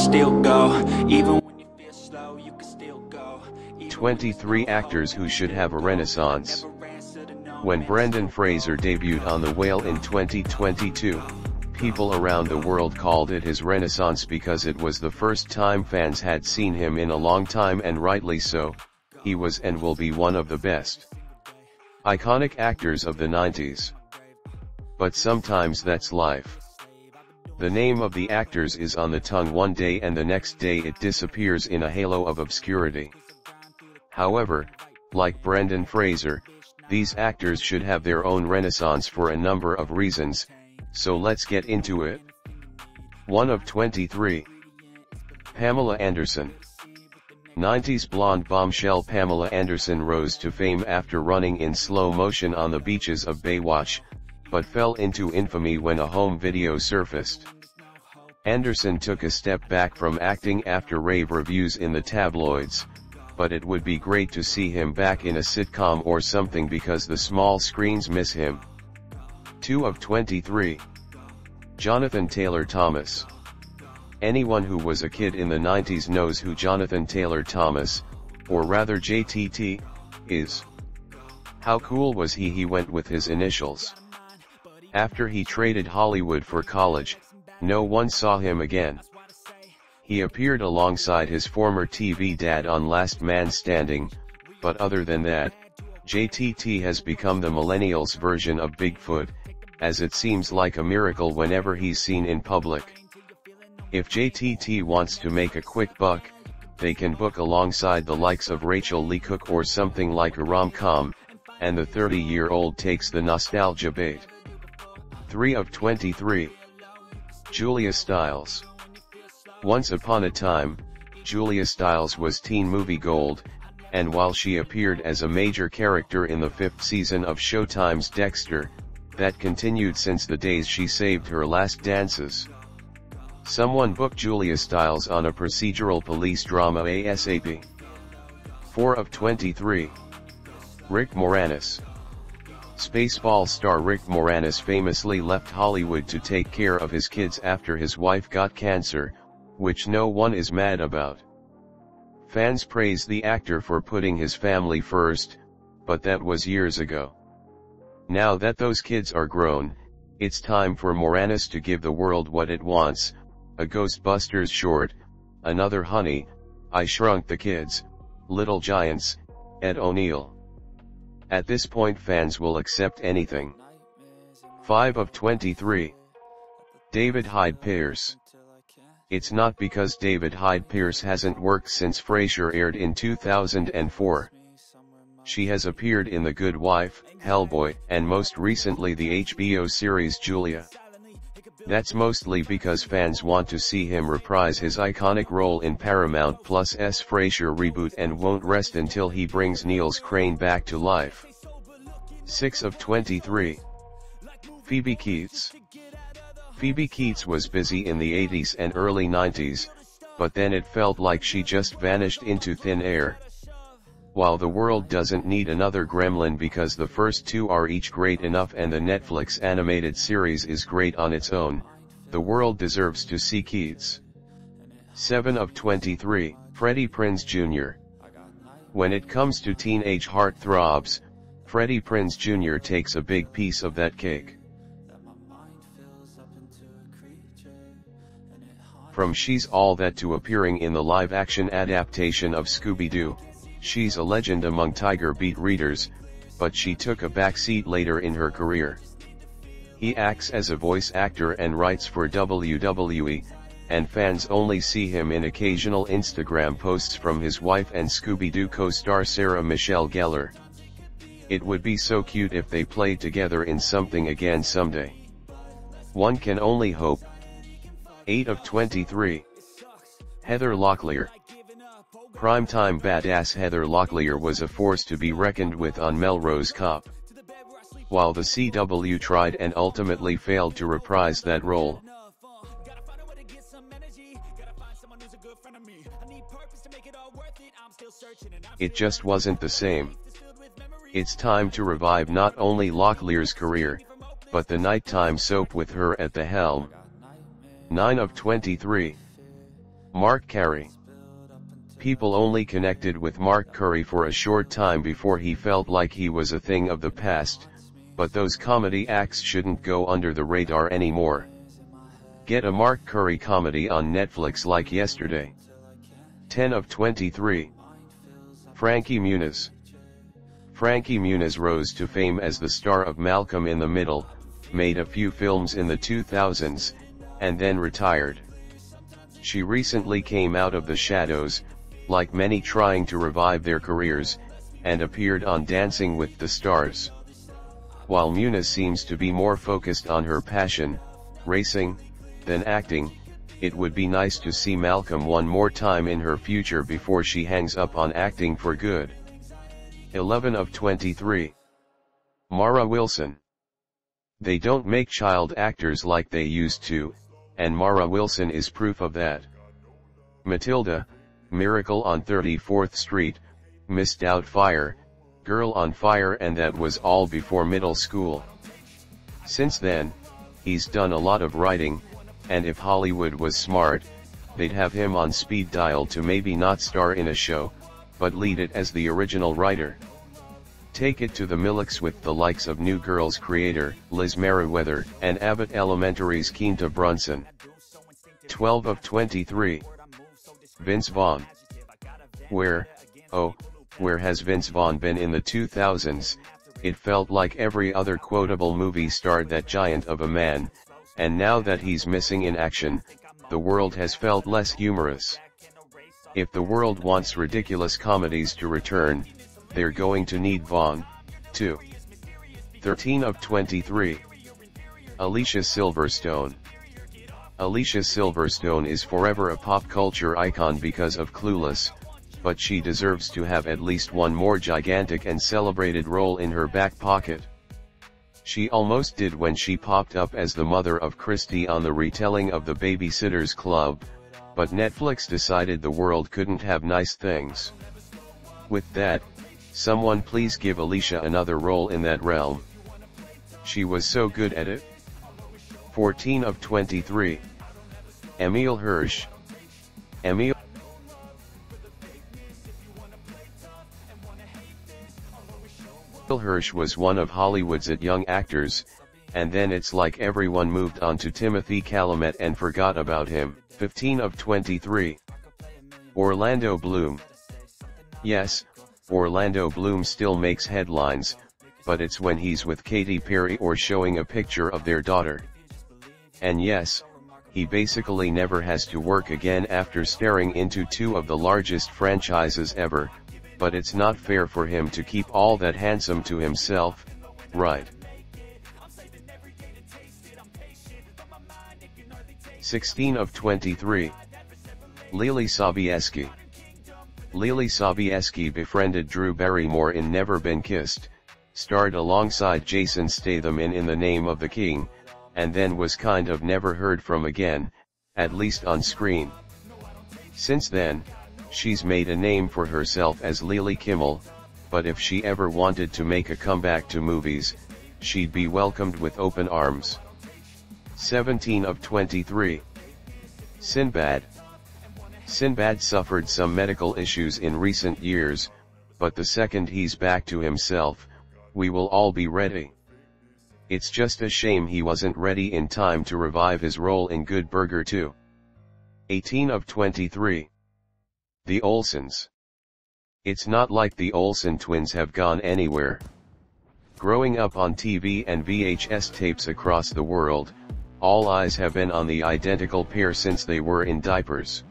still go. Even when you feel slow, you can still go. 23 actors who should have a renaissance. When Brendan Fraser debuted on The Whale in 2022, people around the world called it his renaissance because it was the first time fans had seen him in a long time, and rightly so. He was and will be one of the best iconic actors of the 90s. But sometimes that's life. The name of the actors is on the tongue one day and the next day it disappears in a halo of obscurity. However, like Brendan Fraser, these actors should have their own renaissance for a number of reasons, so let's get into it. 1 of 23. Pamela Anderson. 90s blonde bombshell Pamela Anderson rose to fame after running in slow motion on the beaches of Baywatch, but fell into infamy when a home video surfaced. Anderson took a step back from acting after rave reviews in the tabloids, but it would be great to see him back in a sitcom or something because the small screens miss him. 2 of 23. Jonathan Taylor Thomas. Anyone who was a kid in the 90s knows who Jonathan Taylor Thomas, or rather JTT, is. How cool was he? He went with his initials. After he traded Hollywood for college, no one saw him again. He appeared alongside his former TV dad on Last Man Standing, but other than that, JTT has become the millennials' version of Bigfoot, as it seems like a miracle whenever he's seen in public. If JTT wants to make a quick buck, they can book alongside the likes of Rachel Lee Cook or something like a rom-com, and the 30-year-old takes the nostalgia bait. 3 of 23. Julia Stiles. Once upon a time, Julia Stiles was teen movie gold, and while she appeared as a major character in the 5th season of Showtime's Dexter, that continued since the days she saved her last dances. Someone book Julia Stiles on a procedural police drama ASAP. 4 of 23. Rick Moranis. Spaceball star Rick Moranis famously left Hollywood to take care of his kids after his wife got cancer, which no one is mad about. Fans praise the actor for putting his family first, but that was years ago. Now that those kids are grown, it's time for Moranis to give the world what it wants: a Ghostbusters short, another Honey, I Shrunk the Kids, Little Giants, Ed O'Neill. At this point fans will accept anything. 5 of 23. David Hyde Pierce. It's not because David Hyde Pierce hasn't worked since Frasier aired in 2004. She has appeared in The Good Wife, Hellboy, and most recently the HBO series Julia. That's mostly because fans want to see him reprise his iconic role in Paramount Plus's Frasier reboot and won't rest until he brings Niels Crane back to life. 6 of 23. Phoebe Cates. Phoebe Cates was busy in the 80s and early 90s, but then it felt like she just vanished into thin air. While the world doesn't need another Gremlin because the first two are each great enough and the Netflix animated series is great on its own, the world deserves to see Cates. 7 of 23. Freddie Prinze Jr. When it comes to teenage heartthrobs, Freddie Prinze Jr. takes a big piece of that cake. From She's All That to appearing in the live-action adaptation of Scooby-Doo, she's a legend among Tiger Beat readers, but she took a backseat later in her career. He acts as a voice actor and writes for WWE, and fans only see him in occasional Instagram posts from his wife and Scooby-Doo co-star Sarah Michelle Gellar. It would be so cute if they played together in something again someday. One can only hope. 8 of 23. Heather Locklear. Primetime badass Heather Locklear was a force to be reckoned with on Melrose Cop. While the CW tried and ultimately failed to reprise that role, it just wasn't the same. It's time to revive not only Locklear's career, but the nighttime soap with her at the helm. 9 of 23. Mark Carey. People only connected with Mark Curry for a short time before he felt like he was a thing of the past, but those comedy acts shouldn't go under the radar anymore. Get a Mark Curry comedy on Netflix like Yesterday. 10 of 23. Frankie Muniz. Frankie Muniz rose to fame as the star of Malcolm in the Middle, made a few films in the 2000s, and then retired. She recently came out of the shadows, like many trying to revive their careers, and appeared on Dancing with the Stars. While Muniz seems to be more focused on her passion, racing, than acting, it would be nice to see Malcolm one more time in her future before she hangs up on acting for good. 11 of 23. Mara Wilson. They don't make child actors like they used to, and Mara Wilson is proof of that. Matilda, Miracle on 34th Street, Miss Doubtfire, Girl on Fire, and that was all before middle school. Since then, he's done a lot of writing, and if Hollywood was smart, they'd have him on speed dial to maybe not star in a show, but lead it as the original writer. Take it to the Millix with the likes of New Girl's creator, Liz Meriwether, and Abbott Elementary's Quinta Brunson. 12 of 23. Vince Vaughn. Where has Vince Vaughn been in the 2000s? It felt like every other quotable movie starred that giant of a man, and now that he's missing in action, the world has felt less humorous. If the world wants ridiculous comedies to return, they're going to need Vaughn, too. 13 of 23. Alicia Silverstone. Alicia Silverstone is forever a pop culture icon because of Clueless, but she deserves to have at least one more gigantic and celebrated role in her back pocket. She almost did when she popped up as the mother of Christy on the retelling of The Babysitter's Club, but Netflix decided the world couldn't have nice things. With that, someone please give Alicia another role in that realm. She was so good at it. 14 of 23. Emile Hirsch. Emile Hirsch was one of Hollywood's young actors, and then it's like everyone moved on to Timothy Chalamet and forgot about him. 15 of 23. Orlando Bloom. Yes, Orlando Bloom still makes headlines, but it's when he's with Katy Perry or showing a picture of their daughter. And yes, he basically never has to work again after staring into two of the largest franchises ever, but it's not fair for him to keep all that handsome to himself, right? 16 of 23. Leelee Sobieski. Leelee Sobieski befriended Drew Barrymore in Never Been Kissed, starred alongside Jason Statham in The Name of the King, and then was kind of never heard from again, at least on screen. Since then, she's made a name for herself as Lily Kimmel, but if she ever wanted to make a comeback to movies, she'd be welcomed with open arms. 17 of 23. Sinbad. Sinbad suffered some medical issues in recent years, but the second he's back to himself, we will all be ready. It's just a shame he wasn't ready in time to revive his role in Good Burger 2. 18 of 23. The Olsens. It's not like the Olsen twins have gone anywhere. Growing up on TV and VHS tapes across the world, all eyes have been on the identical pair since they were in diapers.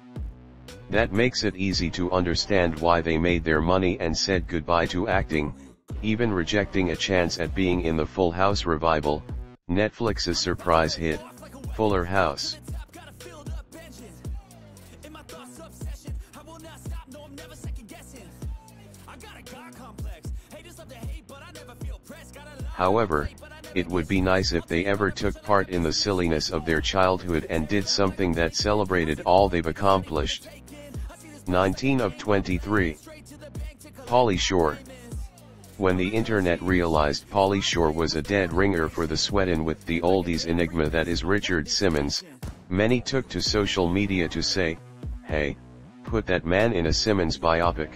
That makes it easy to understand why they made their money and said goodbye to acting, even rejecting a chance at being in the Full House revival, Netflix's surprise hit, Fuller House. However, it would be nice if they ever took part in the silliness of their childhood and did something that celebrated all they've accomplished. 19 of 23. Pauly Shore. When the internet realized Pauly Shore was a dead ringer for the Sweatin' with the oldies enigma that is Richard Simmons, many took to social media to say, Hey, put that man in a Simmons biopic.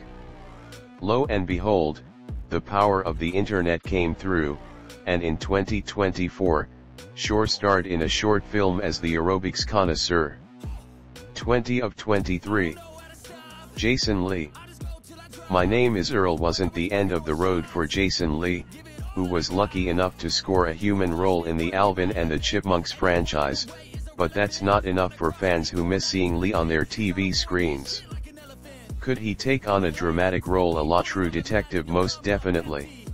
Lo and behold, the power of the internet came through, and in 2024, Shore starred in a short film as the aerobics connoisseur. 20 of 23. Jason Lee. My Name is Earl wasn't the end of the road for Jason Lee, who was lucky enough to score a human role in the Alvin and the Chipmunks franchise, but that's not enough for fans who miss seeing Lee on their TV screens. Could he take on a dramatic role a la True Detective? Most definitely.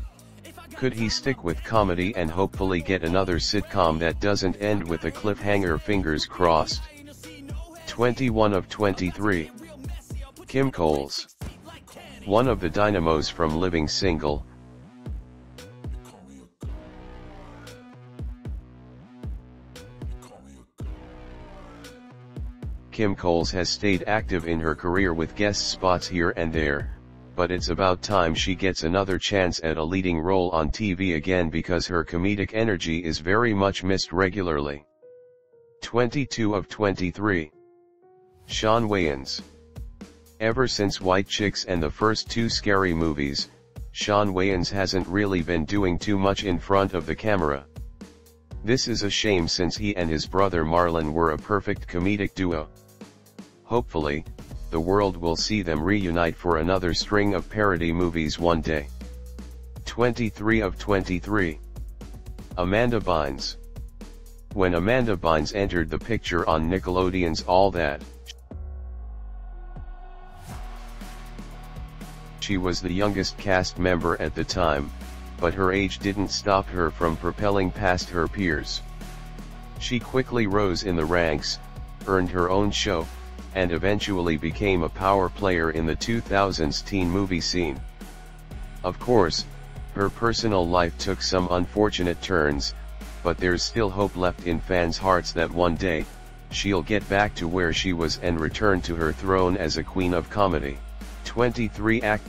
Could he stick with comedy and hopefully get another sitcom that doesn't end with a cliffhanger? Fingers crossed. 21 of 23. Kim Coles. One of the dynamos from Living Single. Kim Coles has stayed active in her career with guest spots here and there, but it's about time she gets another chance at a leading role on TV again because her comedic energy is very much missed regularly. 22 of 23. Shawn Wayans. Ever since White Chicks and the first two Scary Movies, Shawn Wayans hasn't really been doing too much in front of the camera. This is a shame since he and his brother Marlon were a perfect comedic duo. Hopefully, the world will see them reunite for another string of parody movies one day. 23 of 23. Amanda Bynes. When Amanda Bynes entered the picture on Nickelodeon's All That, she was the youngest cast member at the time, but her age didn't stop her from propelling past her peers. She quickly rose in the ranks, earned her own show, and eventually became a power player in the 2000s teen movie scene. Of course, her personal life took some unfortunate turns, but there's still hope left in fans' hearts that one day, she'll get back to where she was and return to her throne as a queen of comedy. 23 Act